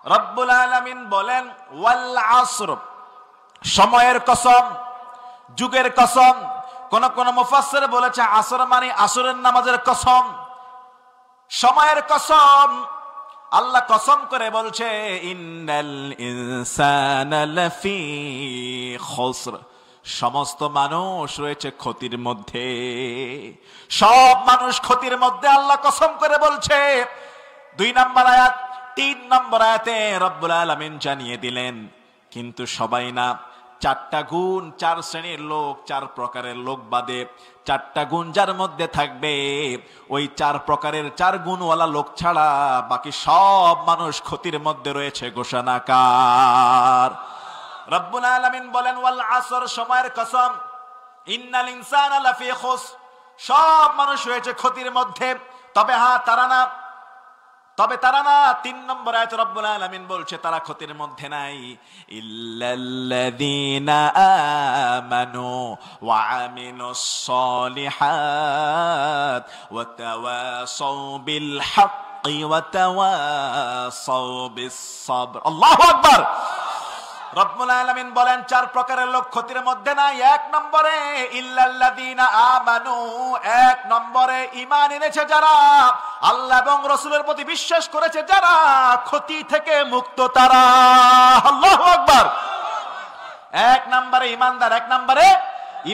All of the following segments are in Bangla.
রব্বুল আলামিন বলেন ওয়াল আসর, সময়ের কসম, যুগের কসম। কোন কোন মুফাসসির বলেছে আসর মানে আসরের নামাজের কসম, সময়ের কসম। আল্লাহ কসম করে বলছে ইন্নাল ইনসানা লাফি খুসর, সমস্ত মানুষ রয়েছে ক্ষতির মধ্যে, সব মানুষ ক্ষতির মধ্যে আল্লাহ কসম করে বলছে। 2 নম্বর আয়াত, 3 নম্বর আয়াতে রব্বুল আলামিন জানিয়ে দিলেন কিন্তু সবাই না, 4টা গুণ, 4 শ্রেণীর লোক, 4 প্রকারের লোক বাদে 4টা গুণ যার মধ্যে থাকবে, ওই 4 প্রকারের 4 গুণওয়ালা লোক ছাড়া বাকি সব মানুষ ক্ষতির মধ্যে রয়েছে ঘোষণাকার। রব্বুল আলামিন বলেন ওয়াল আসর, সময়ের কসম, ইন্নাল ইনসানা লাফি খুসর, সব মানুষ রয়েছে ক্ষতির মধ্যে। তবে হ্যাঁ, তারা না, 3 নম্বর আয়াতে রব্বুল আলামিন বলছে তারা ক্ষতির মধ্যে নাই। ইল্লাল্লাযীনা আমানু ওয়া আমিলুস সলিহাত ওয়া তাওয়াসাউ বিল হাক্কি ওয়া তাওয়াসাউ বিস সাবর। আল্লাহু আকবার। রব্বুল আলামিন বলেন 4 প্রকারের লোক ক্ষতির মধ্যে নাই। 1 নম্বরে ইল্লাল্লাযীনা আমানু, 1 নম্বরে ঈমান এনেছে যারা, আল্লাহ এবং রাসূলের প্রতি বিশ্বাস করেছে যারা, ক্ষতি থেকে মুক্ত তারা। আল্লাহু আকবার। 1 নম্বরে ঈমানদার, 1 নম্বরে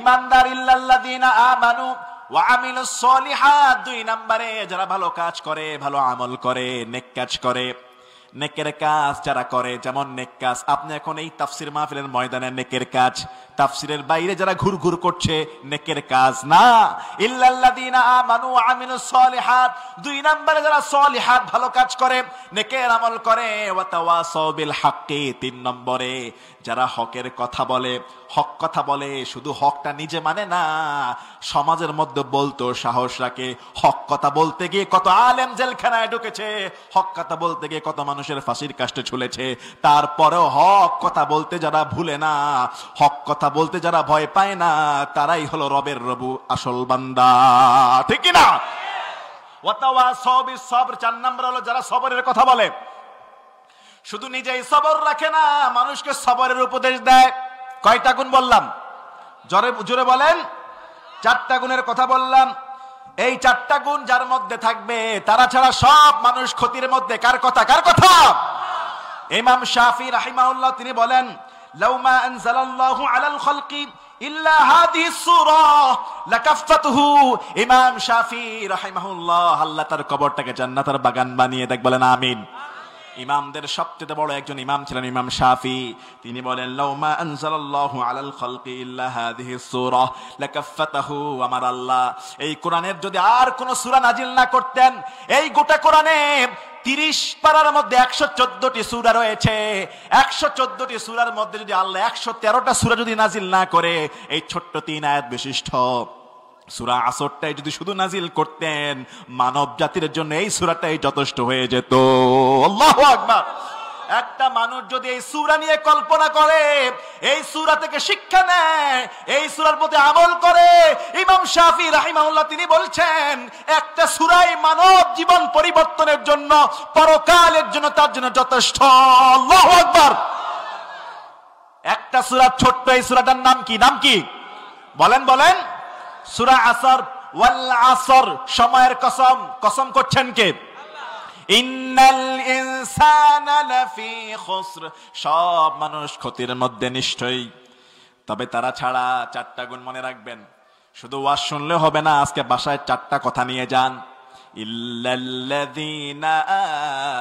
ঈমানদার ইল্লাল্লাযীনা আমানু ওয়া আমিলুস সলিহাত। 2 নম্বরে যারা ভালো কাজ করে, ভালো আমল করে, নেক কাজ করে। নেকের কাজ যারা করে, যেমন নেক কাজ, আপনি এখন এই তাফসির মাহফিলের ময়দানে নেকের কাজ, তাফসিরের বাইরে যারা ঘুরঘুর করছে নেকের কাজ না। ইল্লাল্লাযীনা আমানু ওয়া আমিলুস সলিহাত, 2 নম্বরে যারা সলিহাত ভালো কাজ করে, নেকের আমল করে, ওয়া তাওয়াসাউ বিল হাক্কি, 3 নম্বরে যারা হকের কথা বলে, হক কথা বলে, শুধু হকটা নিজে মানে না, সমাজের মধ্যে বলতো সাহস রাখে। হক কথা বলতে গিয়ে কত আলেম জেলখানায় ঢুকেছে, হক কথা বলতে গিয়ে কত মানুষের ফাঁসির কাষ্টে ঝুলেছে, তারপরেও হক কথা বলতে যারা ভুলে না, হক কথা বলতে যারা ভয় পায় না, তারাই হলো রবের রবু, আসল বান্দা। ঠিক কি না? ওয়া তাওয়াসাউ বিস সাবর, 4 নম্বর হলো যারা সবরের কথা বলে, শুধু নিজেই সবর রাখে না, মানুষকে সবরের উপদেশ দেয়। কয়টা গুণ বললাম? জোরে জোরে বলেন। 4টা গুণের কথা বললাম। এই 4টা গুণ যার মধ্যে থাকবে তারা ছাড়া সব মানুষ ক্ষতির মধ্যে। কার কথা? কার কথা? ইমাম শাফি রাহিমাহুল্লাহ তিনি বলেন লাউ মা আনজালাল্লাহু আলাল খালকি ইল্লা হাদিহিস সূরা লাকাফাতুহু। ইমাম শাফি রাহিমাহুল্লাহ আল্লাহ তার কবরটাকে জান্নাতের বাগান বানিয়ে দেখ, বলেন আমিন। ইমামদের সবচেয়ে বড় একজন ইমাম ছিলেন ইমাম শাফি। তিনি বলেন লাউ মা আনজালাল্লাহু আলাল খালকি ইল্লা হাদিহিস সূরা লাকাফাতাহু। আমার আল্লাহ এই কোরআনের যদি আর কোন সূরা নাজিল না করতেন, এই গোটা কোরআনে 30 পারার মধ্যে 114টি সূরা রয়েছে, 114টি সূরার মধ্যে যদি আল্লাহ 113টা সূরা যদি নাজিল না করে, এই ছোট্ট 3 আয়াত বিশিষ্ট সূরা আসরটাই যদি শুধু নাজিল করতেন, মানব জাতির জন্য এই সূরাটাই যথেষ্ট হয়ে যেত। আল্লাহু আকবার। একটা মানুষ যদি এই সূরা নিয়ে কল্পনা করে, এই সূরা থেকে শিক্ষা নেয়, এই সূরার প্রতি আমল করে, ইমাম শাফি রাহিমাহুল্লাহ তিনি বলছেন একটা সূরাই মানব জীবন পরিবর্তনের জন্য, পরকালের জন্য তার জন্য যথেষ্ট। আল্লাহু আকবার। একটা সূরা ছোট্ট, এই সূরাটার নাম কি? নাম কি বলেন? বলেন। সূরা আসর। ওয়াল আসর, সময়ের কসম। কসম করছেন কে? ইন্নাল ইনসানা লাফি খুসর, সব মানুষ ক্ষতির মধ্যে নিশ্চয়ই। তবে তারা ছাড়া 4টা গুণ মনে রাখবেন। শুধু ওয়াজ শুনলে হবে না, আজকে বাসায় 4টা কথা নিয়ে যান। ইল্লাল্লাযীনা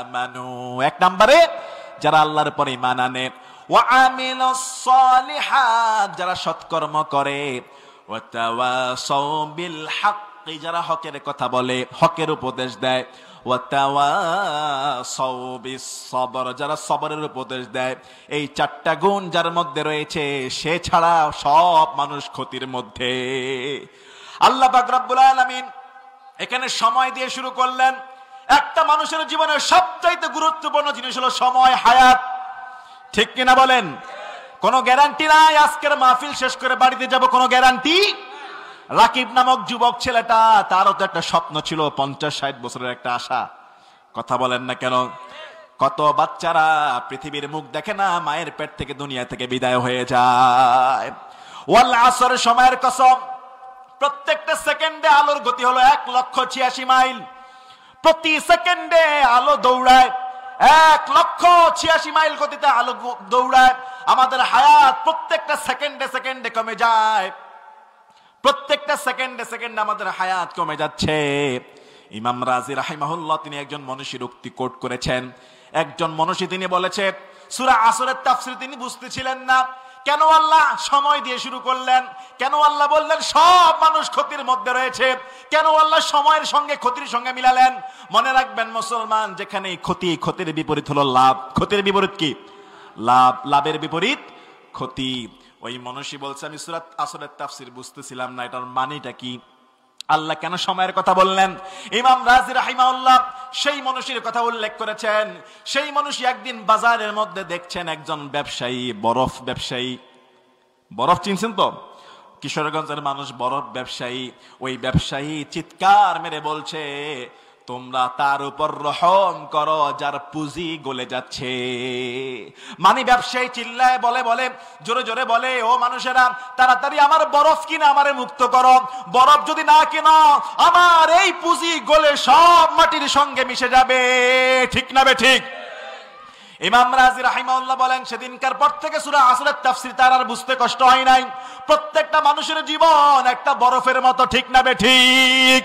আমানু, 1 নম্বরে যারা আল্লাহর উপর ঈমান আনে, ওয়া আমিলুস সলিহাত, যারা সৎকর্ম করে, ওয়া তাওয়াসাউ বিল হাক্কি, যারা হকের কথা বলে, হকের উপদেশ দেয়, ওয়া তাওয়াসাউ বিস সাবর, যারা সবরের উপদেশ দেয়। এই 4টা গুণ যার মধ্যে রয়েছে, সে ছাড়া সব মানুষ ক্ষতির মধ্যে। আল্লাহ পাক রব্বুল আলামিন এখানে সময় দিয়ে শুরু করলেন। একটা মানুষের জীবনের সবচাইতে গুরুত্বপূর্ণ জিনিস হলো সময়, হায়াত। ঠিক কিনা বলেন? কোনো গ্যারান্টি নাই আজকের মাহফিল শেষ করে বাড়িতে যাব, কোনো গ্যারান্টি। রাকিব নামক যুবক ছেলেটা, তারও তো একটা স্বপ্ন ছিল, 50-60 বছরের একটা আশা। কথা বলেন না কেন? কত বাচ্চারা পৃথিবীর মুখ দেখে না, মায়ের পেট থেকে দুনিয়া থেকে বিদায় হয়ে যায়। ওয়াল আসর, সময়ের কসম, প্রত্যেকটা সেকেন্ডে আলোর গতি হলো 1,86,000 মাইল। প্রতি সেকেন্ডে আলো দৌড়ায় 1,86,000 মাইল গতিতে আলো দৌড়ায়। আমাদের হায়াত প্রত্যেকটা সেকেন্ডে সেকেন্ডে কমে যায়, প্রত্যেকটা সেকেন্ডে সেকেন্ডে আমাদের হায়াত কমে যাচ্ছে। ইমাম রাজি রাহিমাহুল্লাহ তিনি একজন মনীষীর উক্তি কোট করেছেন। একজন মনীষী তিনি বলেছে, সূরা আসরের তাফসীর তিনি বুঝতেছিলেন না, কেন আল্লাহ সময় দিয়ে শুরু করলেন, কেন আল্লাহ বললেন সব মানুষ ক্ষতির মধ্যে রয়েছে, কেন আল্লাহ সময়ের সঙ্গে ক্ষতির সঙ্গে মিলালেন। মনে রাখবেন মুসলমান, যেখানে ক্ষতি, ক্ষতির বিপরীত হলো লাভ। ক্ষতির বিপরীত কি? লাভ। লাভের বিপরীত ক্ষতি। ওই মনীষী বলছে, আমি সূরা আসরের তাফসীর বুঝতেছিলাম না, এটার মানেটা কি, আল্লাহ কেন সময়ের কথা বললেন। ইমাম রাজি রাহিমাহুল্লাহ সেই মনীষীর কথা উল্লেখ করেছেন। সেই মনীষী একদিন বাজারের মধ্যে দেখছেন একজন ব্যবসায়ী, বরফ ব্যবসায়ী। বরফ চিনছেন তো? কিশোরগঞ্জের মানুষ বরফ ব্যবসায়ী। ওই ব্যবসায়ী চিৎকার মেরে বলছে, তোমরা তার উপর রহম করো যার পুঁজি গলে যাচ্ছে। মানে ব্যবসায়ী চিল্লায় বলে জোরে জোরে বলে, ও মানুষেরা তাড়াতাড়ি আমার বরফ কিনে আমারে মুক্ত করো, বরফ যদি না কিনো আমার এই পুঁজি গলে সব মাটির সঙ্গে মিশে যাবে। ঠিক না বে ঠিক? ইমাম রাজি রাহিমাহুল্লাহ বলেন, সেদিনকার পর থেকে সূরা আসরের তাফসীর তার আর বুঝতে কষ্ট হয় নাই। প্রত্যেকটা মানুষের জীবন একটা বরফের মতো। ঠিক না বে ঠিক?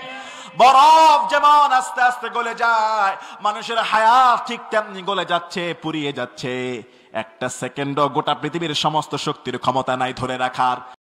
বরফ যেমন আস্তে আস্তে গলে যায়, মানুষের হায়াত ঠিক তেমনি গলে যাচ্ছে, পুড়িয়ে যাচ্ছে। একটা সেকেন্ডও গোটা পৃথিবীর সমস্ত শক্তির ক্ষমতা নাই ধরে রাখার।